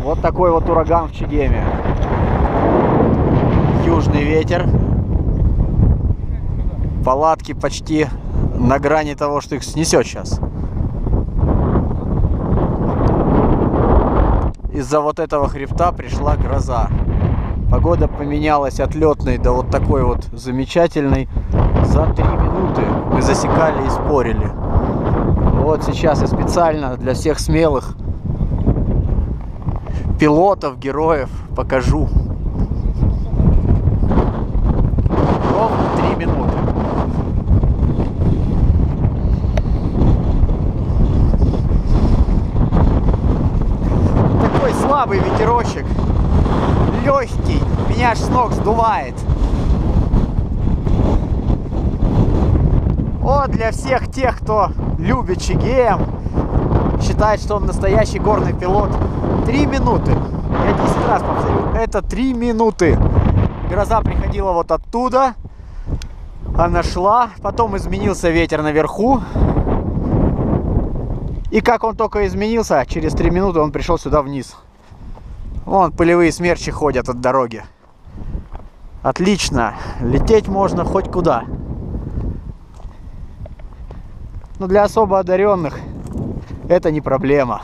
Вот такой вот ураган в Чегеме. Южный ветер. Палатки почти на грани того, что их снесет сейчас. Из-за вот этого хребта пришла гроза. Погода поменялась от летной до вот такой вот замечательной за 3 минуты. Мы засекали и спорили. Вот сейчас я специально для всех смелых пилотов, героев покажу. Ровно 3 минуты. Такой слабый ветерочек. Легкий. Меня аж с ног сдувает. Вот для всех тех, кто любит Чегем, считает, что он настоящий горный пилот. 3 минуты. Я 10 раз повторю. Это 3 минуты. Гроза приходила вот оттуда. Она шла. Потом изменился ветер наверху. И как он только изменился, через 3 минуты он пришел сюда вниз. Вон пылевые смерчи ходят от дороги. Отлично. Лететь можно хоть куда. Но для особо одаренных это не проблема.